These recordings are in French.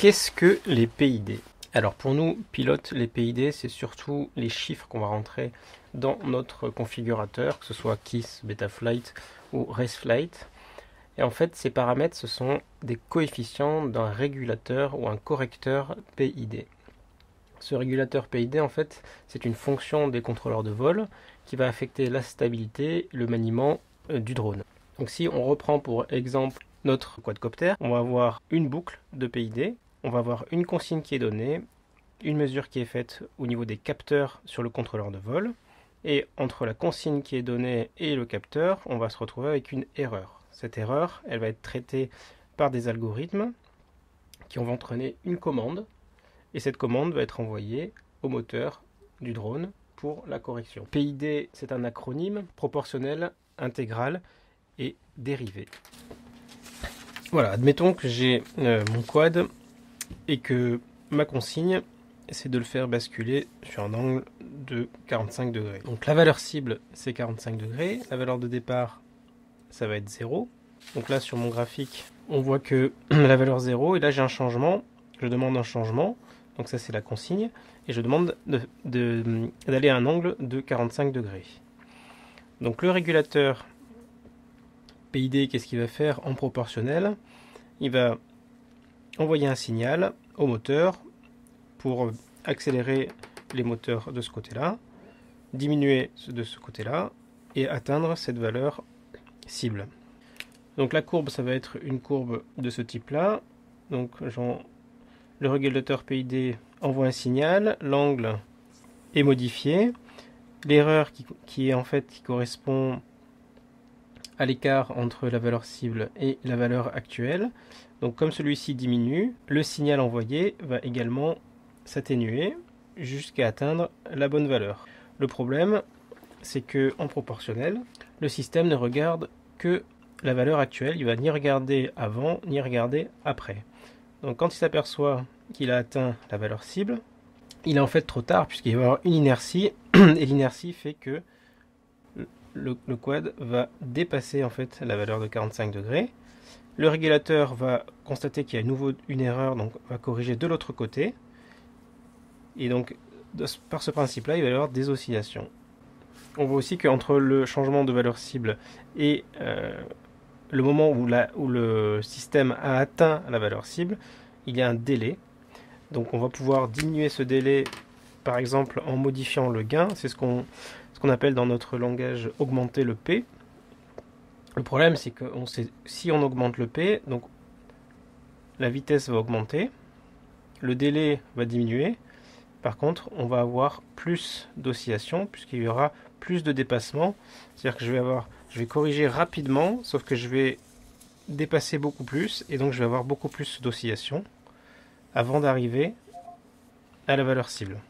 Qu'est-ce que les PID? Alors pour nous, pilotes, les PID, c'est surtout les chiffres qu'on va rentrer dans notre configurateur, que ce soit KISS, Betaflight ou RaceFlight. Et en fait, ces paramètres, ce sont des coefficients d'un régulateur ou un correcteur PID. Ce régulateur PID, en fait, c'est une fonction des contrôleurs de vol qui va affecter la stabilité, le maniement du drone. Donc si on reprend pour exemple notre quadcopter, on va avoir une boucle de PID, on va avoir une consigne qui est donnée, une mesure qui est faite au niveau des capteurs sur le contrôleur de vol, et entre la consigne qui est donnée et le capteur, on va se retrouver avec une erreur. Cette erreur, elle va être traitée par des algorithmes qui vont entraîner une commande, et cette commande va être envoyée au moteur du drone pour la correction. PID, c'est un acronyme proportionnel, intégral et dérivé. Voilà, admettons que j'ai mon quad et que ma consigne, c'est de le faire basculer sur un angle de 45 degrés. Donc la valeur cible, c'est 45 degrés. La valeur de départ, ça va être 0. Donc là, sur mon graphique, on voit que la valeur 0, et là j'ai un changement. Je demande un changement. Donc ça, c'est la consigne. Et je demande d'aller à un angle de 45 degrés. Donc le régulateur PID, qu'est-ce qu'il va faire en proportionnel? Il va envoyer un signal au moteur pour accélérer les moteurs de ce côté-là, diminuer de ce côté-là et atteindre cette valeur cible. Donc la courbe, ça va être une courbe de ce type-là. Donc le régulateur PID envoie un signal, l'angle est modifié, l'erreur qui correspond à l'écart entre la valeur cible et la valeur actuelle. Donc comme celui-ci diminue, le signal envoyé va également s'atténuer jusqu'à atteindre la bonne valeur. Le problème, c'est que en proportionnel, le système ne regarde que la valeur actuelle. Il va ni regarder avant, ni regarder après. Donc quand il s'aperçoit qu'il a atteint la valeur cible, il est en fait trop tard puisqu'il va y avoir une inertie et l'inertie fait que le quad va dépasser en fait la valeur de 45 degrés. Le régulateur va constater qu'il y a à nouveau une erreur, donc va corriger de l'autre côté. Et donc, par ce principe-là, il va y avoir des oscillations. On voit aussi qu'entre le changement de valeur cible et le moment où le système a atteint la valeur cible, il y a un délai. Donc on va pouvoir diminuer ce délai, par exemple en modifiant le gain. C'est ce qu'on appelle dans notre langage augmenter le P. Le problème, c'est que si on augmente le P, donc la vitesse va augmenter, le délai va diminuer. Par contre, on va avoir plus d'oscillations puisqu'il y aura plus de dépassement. C'est-à-dire que je vais corriger rapidement, sauf que je vais dépasser beaucoup plus et donc je vais avoir beaucoup plus d'oscillations avant d'arriver à la valeur cible.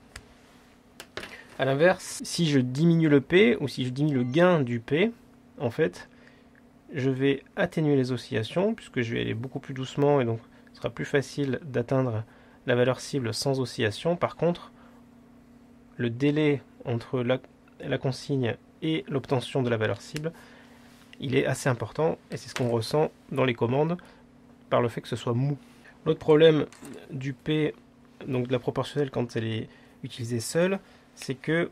A l'inverse, si je diminue le P ou si je diminue le gain du P, en fait, je vais atténuer les oscillations puisque je vais aller beaucoup plus doucement et donc ce sera plus facile d'atteindre la valeur cible sans oscillation. Par contre, le délai entre la consigne et l'obtention de la valeur cible, il est assez important et c'est ce qu'on ressent dans les commandes par le fait que ce soit mou. L'autre problème du P, donc de la proportionnelle quand elle est utilisée seule, c'est que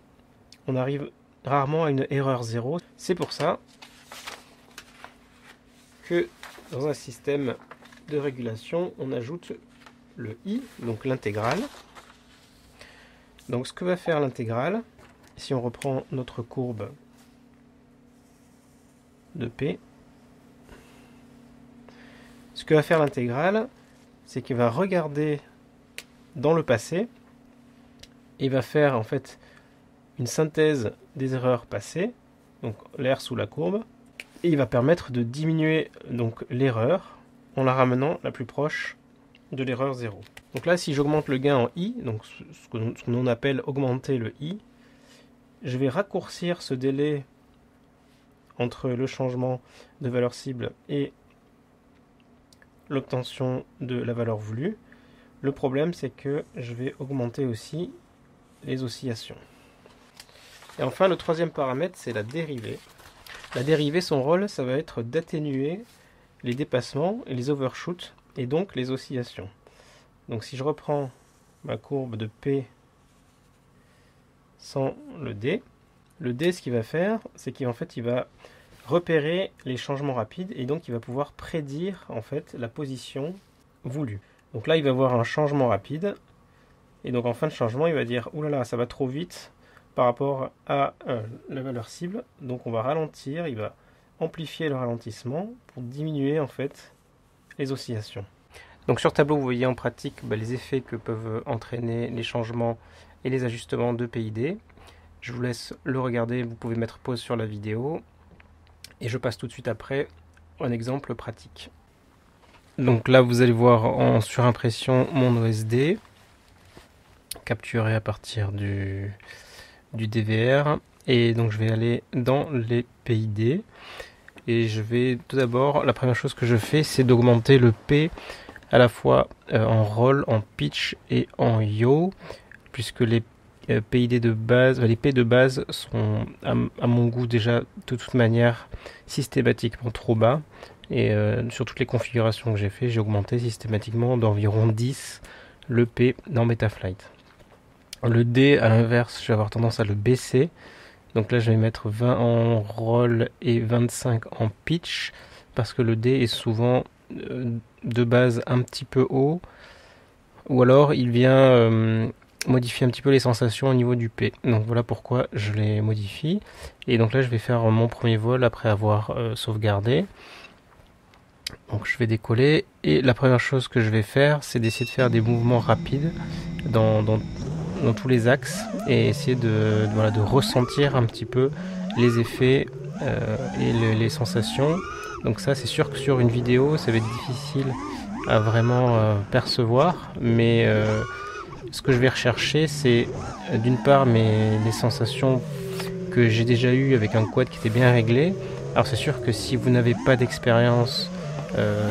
on arrive rarement à une erreur 0. C'est pour ça que dans un système de régulation, on ajoute le I, donc l'intégrale. Donc ce que va faire l'intégrale, si on reprend notre courbe de P, ce que va faire l'intégrale, c'est qu'il va regarder dans le passé et va faire en fait une synthèse des erreurs passées, donc l'air sous la courbe, et il va permettre de diminuer donc l'erreur en la ramenant la plus proche de l'erreur 0. Donc là, si j'augmente le gain en I, donc ce qu'on appelle augmenter le I, je vais raccourcir ce délai entre le changement de valeur cible et l'obtention de la valeur voulue. Le problème, c'est que je vais augmenter aussi les oscillations. Et enfin, le troisième paramètre, c'est la dérivée. La dérivée, son rôle, ça va être d'atténuer les dépassements et les overshoots, et donc les oscillations. Donc si je reprends ma courbe de P sans le D ce qu'il va faire, c'est qu'en fait il va repérer les changements rapides et donc il va pouvoir prédire en fait la position voulue. Donc là il va voir un changement rapide et donc en fin de changement il va dire oulala, ça va trop vite par rapport à la valeur cible, donc on va ralentir, il va amplifier le ralentissement pour diminuer en fait les oscillations. Donc sur tableau vous voyez en pratique les effets que peuvent entraîner les changements et les ajustements de PID. Je vous laisse le regarder, vous pouvez mettre pause sur la vidéo et je passe tout de suite après un exemple pratique. Donc là vous allez voir en surimpression mon OSD capturé à partir du DVR et donc je vais aller dans les PID et je vais tout d'abord, la première chose que je fais c'est d'augmenter le P à la fois en roll, en pitch et en yaw puisque les PID de base, les P de base sont à mon goût déjà de toute manière systématiquement trop bas et sur toutes les configurations que j'ai fait j'ai augmenté systématiquement d'environ 10 le P dans Betaflight. Le D à l'inverse je vais avoir tendance à le baisser, donc là je vais mettre 20 en roll et 25 en pitch parce que le D est souvent de base un petit peu haut ou alors il vient modifier un petit peu les sensations au niveau du P. Donc voilà pourquoi je les modifie. Et donc là je vais faire mon premier vol après avoir sauvegardé. Donc je vais décoller et la première chose que je vais faire c'est d'essayer de faire des mouvements rapides dans tous les axes et essayer de ressentir un petit peu les effets et les sensations. Donc ça c'est sûr que sur une vidéo ça va être difficile à vraiment percevoir, mais ce que je vais rechercher c'est d'une part les sensations que j'ai déjà eues avec un quad qui était bien réglé. Alors c'est sûr que si vous n'avez pas d'expérience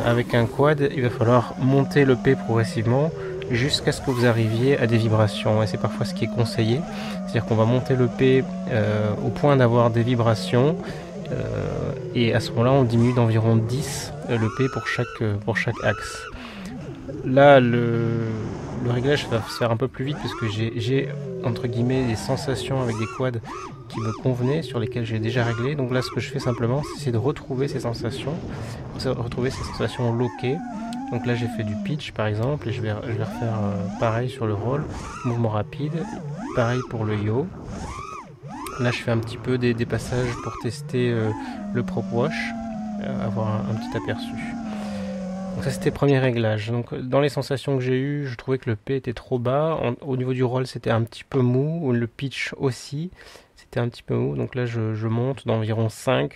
avec un quad, il va falloir monter le P progressivement jusqu'à ce que vous arriviez à des vibrations et c'est parfois ce qui est conseillé, c'est-à-dire qu'on va monter le P au point d'avoir des vibrations et à ce moment là on diminue d'environ 10 le P pour chaque axe. Là le réglage va se faire un peu plus vite parce que j'ai entre guillemets des sensations avec des quads qui me convenaient, sur lesquels j'ai déjà réglé. Donc là ce que je fais simplement c'est de retrouver ces sensations loquées. Donc là j'ai fait du pitch par exemple et je vais refaire pareil sur le roll, mouvement rapide, pareil pour le yaw. Là je fais un petit peu des passages pour tester le prop wash, avoir un petit aperçu. Donc ça c'était le premier réglage. Donc dans les sensations que j'ai eues, je trouvais que le P était trop bas. Au niveau du roll c'était un petit peu mou, le pitch aussi c'était un petit peu mou. Donc là je monte d'environ 5.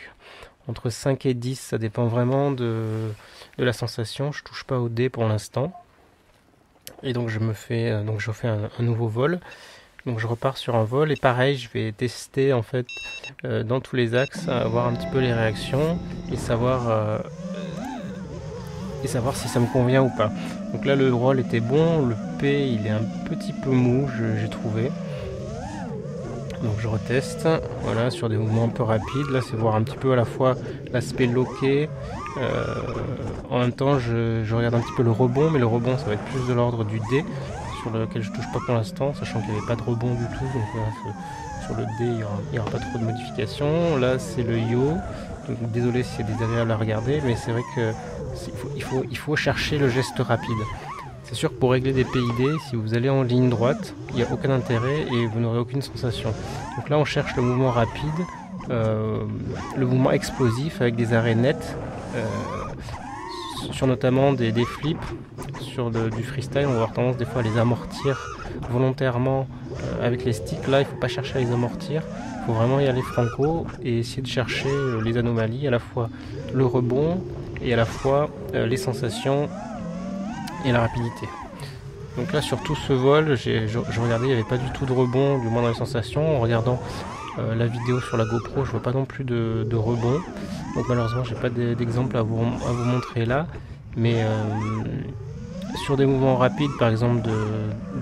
Entre 5 et 10, ça dépend vraiment de la sensation. Je touche pas au D pour l'instant. Et donc je fais un nouveau vol. Donc je repars sur un vol et pareil, je vais tester en fait dans tous les axes, voir un petit peu les réactions et savoir si ça me convient ou pas. Donc là le roll était bon, le P il est un petit peu mou, j'ai trouvé. Donc je reteste, voilà, sur des mouvements un peu rapides. Là c'est voir un petit peu à la fois l'aspect loqué, en même temps je regarde un petit peu le rebond, mais le rebond ça va être plus de l'ordre du D, sur lequel je touche pas pour l'instant, sachant qu'il n'y avait pas de rebond du tout, donc voilà, sur le D il n'y aura pas trop de modifications. Là c'est le yaw, donc désolé si c'est désagréable à regarder, mais c'est vrai que il faut chercher le geste rapide. C'est sûr que pour régler des PID, si vous allez en ligne droite, il n'y a aucun intérêt et vous n'aurez aucune sensation. Donc là on cherche le mouvement rapide, le mouvement explosif avec des arrêts nets, sur notamment des flips, sur du freestyle, on va avoir tendance des fois à les amortir volontairement avec les sticks. Là il ne faut pas chercher à les amortir, il faut vraiment y aller franco et essayer de chercher les anomalies, à la fois le rebond et à la fois les sensations et la rapidité. Donc là sur tout ce vol, je regardais, il n'y avait pas du tout de rebond, du moins dans les sensations. En regardant la vidéo sur la GoPro, je vois pas non plus de rebond. Donc malheureusement j'ai pas d'exemple à vous montrer là. Mais sur des mouvements rapides, par exemple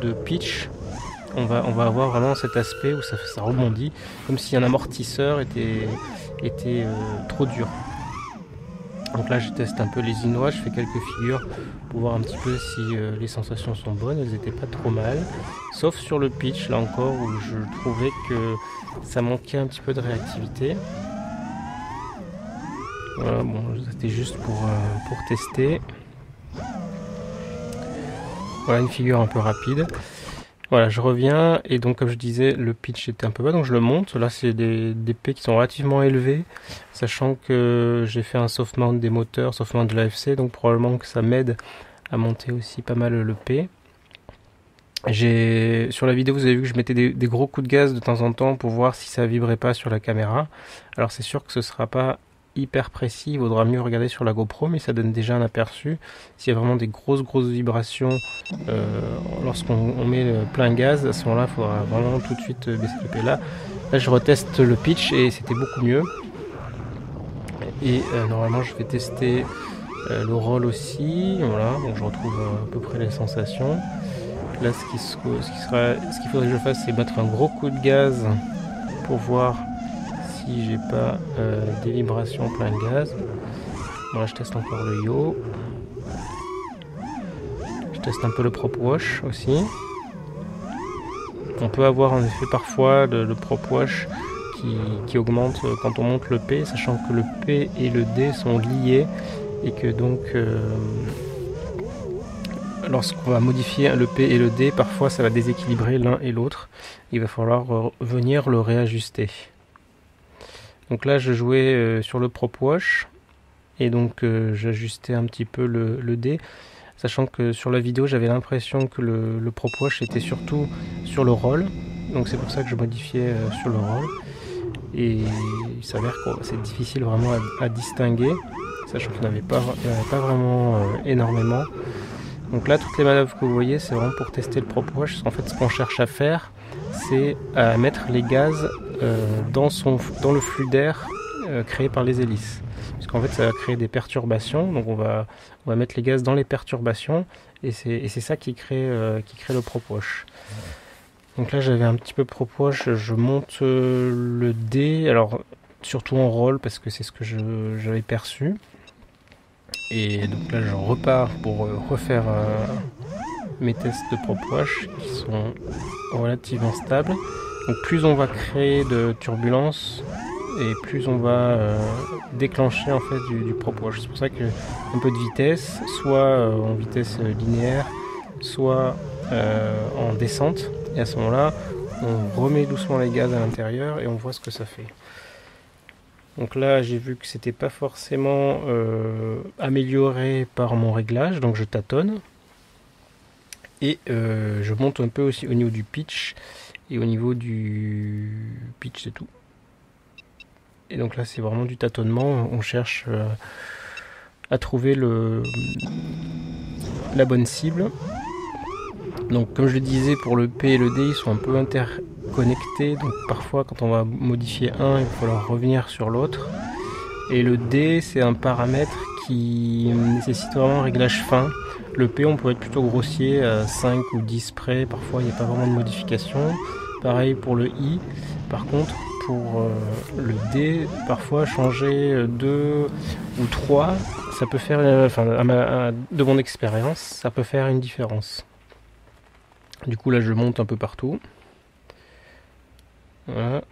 de pitch, on va avoir vraiment cet aspect où ça rebondit, comme si un amortisseur était trop dur. Donc là je teste un peu les Innois, je fais quelques figures pour voir un petit peu si les sensations sont bonnes. Elles n'étaient pas trop mal, sauf sur le pitch là encore où je trouvais que ça manquait un petit peu de réactivité. Voilà, bon, c'était juste pour tester. Voilà une figure un peu rapide. Voilà, je reviens et donc comme je disais, le pitch était un peu bas, donc je le monte. Là, c'est des P qui sont relativement élevés, sachant que j'ai fait un soft mount des moteurs, soft mount de l'AFC, donc probablement que ça m'aide à monter aussi pas mal le P. Sur la vidéo, vous avez vu que je mettais des gros coups de gaz de temps en temps pour voir si ça vibrait pas sur la caméra. Alors c'est sûr que ce sera pas hyper précis, il vaudra mieux regarder sur la GoPro, mais ça donne déjà un aperçu. S'il y a vraiment des grosses vibrations lorsqu'on met le plein gaz, à ce moment-là, il faudra vraiment tout de suite baisser le P. Là, je reteste le pitch et c'était beaucoup mieux. Et normalement, je vais tester le roll aussi. Voilà, donc je retrouve à peu près les sensations. Là, ce qu'il faudrait que je fasse, c'est mettre un gros coup de gaz pour voir si j'ai pas des vibrations plein gaz. Voilà, je teste encore le Yo. Je teste un peu le Prop Wash aussi. On peut avoir en effet parfois le Prop Wash qui augmente quand on monte le P, sachant que le P et le D sont liés et que donc lorsqu'on va modifier le P et le D, parfois ça va déséquilibrer l'un et l'autre. Il va falloir venir le réajuster. Donc là, je jouais sur le Prop Wash et donc j'ajustais un petit peu le D, sachant que sur la vidéo, j'avais l'impression que le Prop Wash était surtout sur le roll. Donc c'est pour ça que je modifiais sur le roll. Et il s'avère que c'est difficile vraiment à distinguer, sachant qu'il n'y en avait pas vraiment énormément. Donc là, toutes les manœuvres que vous voyez, c'est vraiment pour tester le Prop Wash. En fait, ce qu'on cherche à faire, c'est à mettre les gaz dans le flux d'air créé par les hélices. Parce qu'en fait, ça va créer des perturbations. Donc on va mettre les gaz dans les perturbations. Et c'est ça qui crée le Prop Wash. Donc là, j'avais un petit peu Prop Wash. Je monte le D. Alors, surtout en roll, parce que c'est ce que j'avais perçu. Et donc là, je repars pour refaire mes tests de Prop Wash qui sont relativement stables. Donc plus on va créer de turbulences et plus on va déclencher en fait du Prop Wash. C'est pour ça que un peu de vitesse, soit en vitesse linéaire, soit en descente. Et à ce moment-là, on remet doucement les gaz à l'intérieur et on voit ce que ça fait. Donc là, j'ai vu que c'était pas forcément amélioré par mon réglage, donc je tâtonne. Et je monte un peu aussi au niveau du pitch. Et au niveau du pitch, c'est tout. Et donc là, c'est vraiment du tâtonnement. On cherche à trouver la bonne cible. Donc comme je le disais, pour le P et le D, ils sont un peu interconnectés. Donc parfois, quand on va modifier un, il va falloir revenir sur l'autre. Et le D, c'est un paramètre qui nécessite vraiment un réglage fin. Le P, on peut être plutôt grossier à 5 ou 10 près. Parfois, il n'y a pas vraiment de modification. Pareil pour le I. Par contre, pour le D, parfois changer 2 ou 3, ça peut faire, de mon expérience, ça peut faire une différence. Du coup, là, je monte un peu partout. Voilà.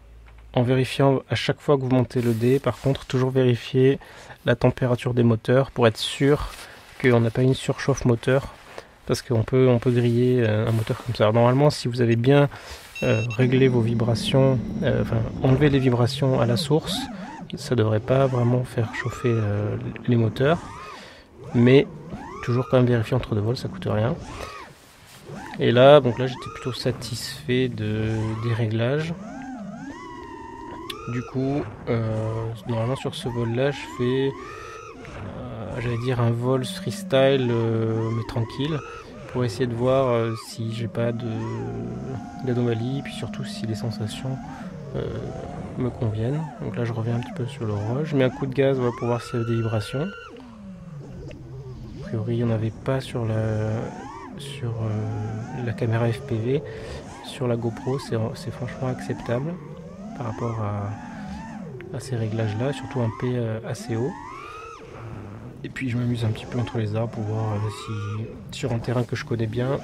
En vérifiant à chaque fois que vous montez le D, par contre, toujours vérifier la température des moteurs pour être sûr qu'on n'a pas une surchauffe moteur, parce qu'on peut griller un moteur comme ça. Alors, normalement, si vous avez bien réglé vos vibrations, enlever les vibrations à la source, ça devrait pas vraiment faire chauffer les moteurs, mais toujours quand même vérifier entre deux vols, ça coûte rien. Et là, donc là, j'étais plutôt satisfait des réglages. Du coup, normalement sur ce vol-là, je fais, j'allais dire un vol freestyle, mais tranquille, pour essayer de voir si j'ai pas d'anomalie, puis surtout si les sensations me conviennent. Donc là, je reviens un petit peu sur le roll. Je mets un coup de gaz pour voir s'il y a des vibrations. A priori, il n'y en avait pas sur la caméra FPV. Sur la GoPro, c'est franchement acceptable par rapport à ces réglages là, surtout un P assez haut. Et puis je m'amuse un petit peu entre les arbres pour voir si sur un terrain que je connais bien,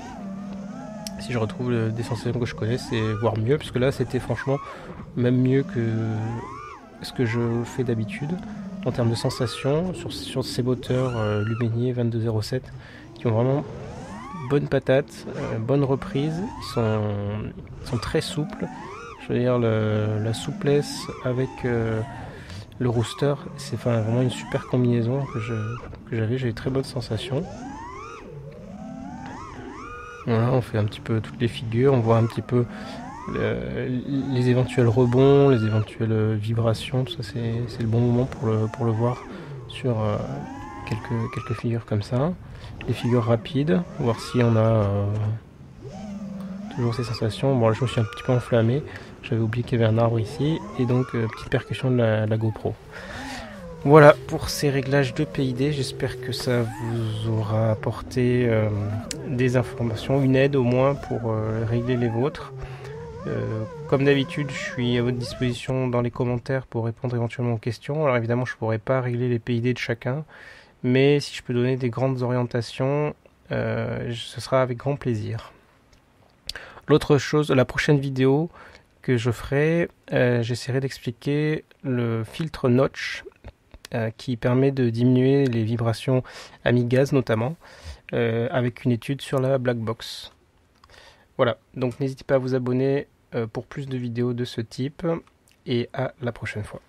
si je retrouve des sensations que je connais, c'est voir mieux, parce que là c'était franchement même mieux que ce que je fais d'habitude en termes de sensations sur ces moteurs Lumenier 2207 qui ont vraiment bonne patate, bonne reprise, ils sont très souples. Je veux dire, la souplesse avec le rooster, c'est vraiment une super combinaison que j'avais, j'ai eu très bonnes sensations. Voilà, on fait un petit peu toutes les figures, on voit un petit peu les éventuels rebonds, les éventuelles vibrations, tout ça c'est le bon moment pour le voir sur quelques figures comme ça. Les figures rapides, voir si on a toujours ces sensations. Bon là je me suis un petit peu enflammé, j'avais oublié qu'il y avait un arbre ici, et donc petite percussion de la GoPro. Voilà pour ces réglages de PID, j'espère que ça vous aura apporté des informations, une aide au moins pour régler les vôtres. Comme d'habitude, je suis à votre disposition dans les commentaires pour répondre éventuellement aux questions. Alors évidemment, je ne pourrai pas régler les PID de chacun, mais si je peux donner des grandes orientations, ce sera avec grand plaisir. L'autre chose, la prochaine vidéo que je ferai, j'essaierai d'expliquer le filtre notch qui permet de diminuer les vibrations Amigaz notamment, avec une étude sur la black box. Voilà, donc n'hésitez pas à vous abonner pour plus de vidéos de ce type, et à la prochaine fois.